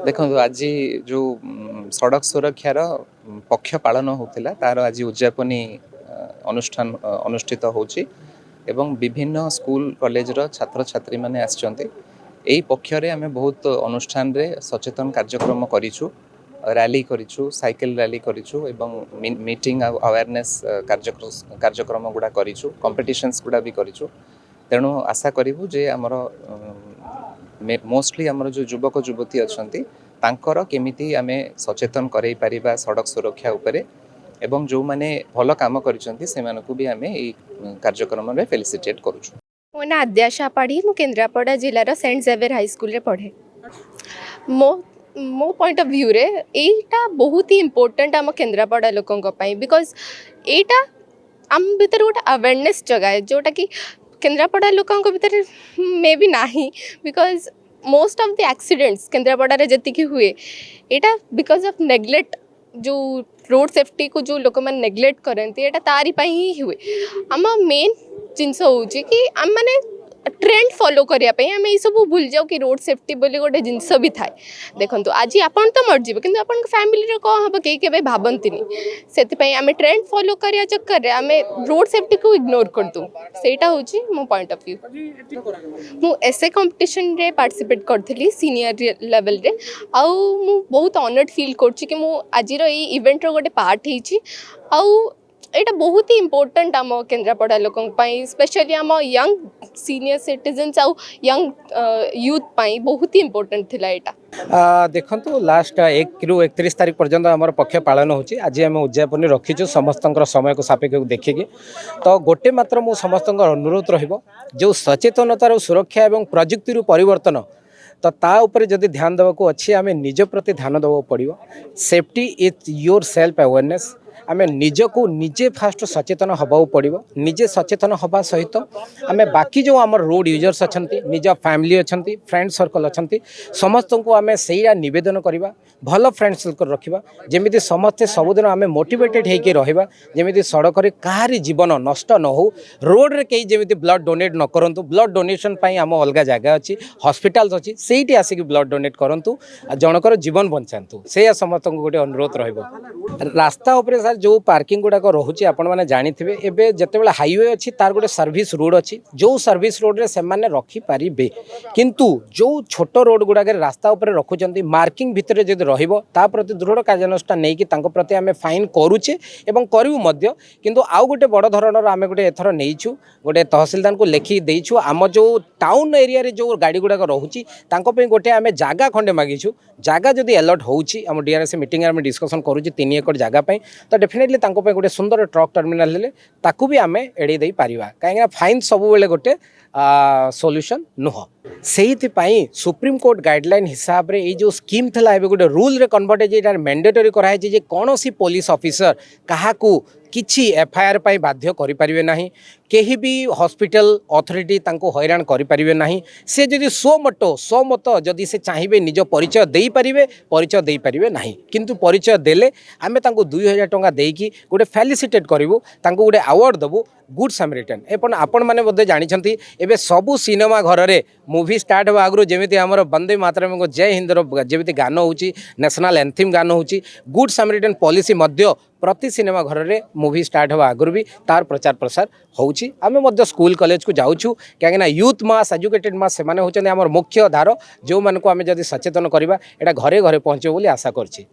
देखो आज जो सड़क सुरक्षार पक्ष पालन होता तार आज उद्यापनी अनुष्ठान अनुष्ठित होची एवं विभिन्न स्कूल कॉलेज छात्र छात्री माने आछंती एही पक्षरे आमे बहुत अनुष्ठान रे सचेतन कार्यक्रम करिछु रैली करिछु साइकिल रैली करिछु एवं मीटिंग अवेयरनेस कार्यक्रम गुडा करिछु कॉम्पिटिशन्स गुडा भी करिछु तेणु आशा करिवु जे हमर मोस्टली आमर जो युवक युवती अच्छी तांकर केमिति आमे सचेतन करई परिबा सड़क सुरक्षा उपरे एवं जो माने भल काम करिसंती से मानको भी आमे ए कार्यक्रम रे फेलिसिटेट करूछु। मो ना आद्याशा पाढ़ी मु केन्द्रापड़ा जिलार सेंट जेवियर हाई स्कूल रे पढ़े। मो पॉइंट ऑफ व्यू रे एटा बहुत ही इम्पोर्टेंट आम केन्द्रापड़ा लोकंक पई बिकॉज एटा आम भीतर गोटे अवेयरनेस जगह है जोटा कि केन्द्रापड़ा लोकंक भीतर मे भी नाही because most of the accidents Kendrapara रे जति हुए एटा बिकॉज ऑफ नेग्लेक्ट जो रोड सेफ्टी को जो लोक मैंने नेग्लेक्ट करती एटा तारी पाई ही हुए। आम मेन जिनस हूँ कि आम मैंने ट्रेंड फॉलो करने आम ये सब भूल जाऊ कि रोड सेफ्टी बोली गोटे जिनस भी थाए। देखो आज आपन तो मरजी कि आपन फैमिली कौन हम कहीं के भावती से आम ट्रेंड फॉलो करने चक्कर आम रोड सेफ्टी को इग्नोर कर दूँ सेटा हूँ मो पॉइंट ऑफ व्यू। मु एसए कंपटीशन रे पार्टिसिपेट करथली सीनियर लेवल रे आउ मु बहुत ऑनर्ड फील करछि कि मु आजिरो ई इवेंट रो गोटे पार्ट हेछि आउ एटा बहुत ही इम्पोर्टेंट आम केन्द्रापड़ा लोकन पाई स्पेशली आम यंग सीनियर सिटीजन्स आउ यंग यूथ पाई बहुत ही इम्पोर्टेंट थिला एटा। देखो लास्ट 1 रु 31 तारीख पर्यंत आम पक्ष पालन होची आज आम उद्यापन रखीचु समस्त समय को सापेक्ष देखिकी तो गोटे मात्र मु समस्त अनुरोध रहिबो जो सचेतनतार सुरक्षा एवं प्रजुक्ति परिवर्तन तो ता ऊपर जदि ध्यान देवाक अच्छी आम निज प्रति ध्यान देवाक पड़ो। Safety is your self awareness आम निजको निजे फास्ट सचेतन हवा पड़ो निजे सचेतन हवा सहित आम बाकी जो आम रोड यूजर्स अच्छा निज फैमिली अच्छा फ्रेंड सर्कल अच्छा समस्त को आम से नवेदन करवा भल फ्रेंड सर्कल रखा जमी समस्ते सबुदिन आम मोटिवेटेड होकर रहा जमी सड़क कहारी जीवन नष्ट न हो रोड रे कहीं जमी ब्लड डोनेट न करूँ ब्लड डोनेशन आम अलग जगह अच्छी हॉस्पिटल्स अच्छी से आसिक ब्लड डोनेट करूँ जनकर जीवन बचातु से समस्त गोटे अनुरोध रास्ता उपरे सर जो पार्किंग गुड़ाक रोचे आपण मैंने जानिथे एवं जितेबाला हाईवे अच्छी तार गोटे सर्विस रोड अच्छी जो सर्विस रोड रे से माने रखिपारे किंतु जो छोट रोड गुड़ाक रास्ता उपरे रखुंट मार्किंग भितर जब रही दृढ़ कार्यानुष्ठान नहीं कि प्रति आम फाइन करुचे एवं करूँ किंतु आउ गोटे बड़ धरणर आम गोटे एथर नहींचु गोटे तहसिलदार को लेखि देइछु आम जो टाउन एरिया रे जो गाड़ी गुड़ाक रोचे गोटे आम जगह खंडे मागिछु जगह जदि अलर्ट होउची आम डीआरएस मीटिंग में डिस्कसन करूँ 3 एकड़ जगह तो डेफिनेटली गोटे सुंदर ट्रक टर्मिनाल हेले ताकू भी आम एड़े दे पारिबा कहीं फाइन सब बेले गोटे सॉल्यूशन नुह से सुप्रीम कोर्ट गाइडलाइन हिसाब रे जो स्कीम थला एबे गोटे रूल रे कन्वर्ट है मैंडेटरी कराई जे कौन सी पुलिस ऑफिसर कहा किछि एफआईआर पाई बाध्य करि परिबे नाही केही भी हॉस्पिटल अथॉरिटी तांको हैरान करि परिबे नाही से जदि सो मत जदि से चाहिए निज परिचय दे परिचय नाही किंतु परिचय देले आमे तांको 2000 टंका देकी गोटे फेलिसिटेट करिवु तांको गोटे अवार्ड देबु गुड सामरिटन एपन आपण माने बोधे जानिछंती एबे सबु सिनेमा घर रे मूवी स्टार्ट हो आगु जेमिति हमर वंदे मातरम को जय हिंद रो जेमिति गान होउची नेशनल एंथम गान होउची गुड सामरिटन पॉलिसी मध्य प्रति सिनेमा घर रे मूवी स्टार्ट होगा आगुरी भी तार प्रचार प्रसार होउची आमे मध्य स्कूल कॉलेज को जाउछु कहीं यूथ मास एजुकेटेड मास से माने होचंदी हमर मुख्य धार जो मान को आमे जदि सचेतन करबा एटा घरे घरे पहुँचे बोली आशा करछि।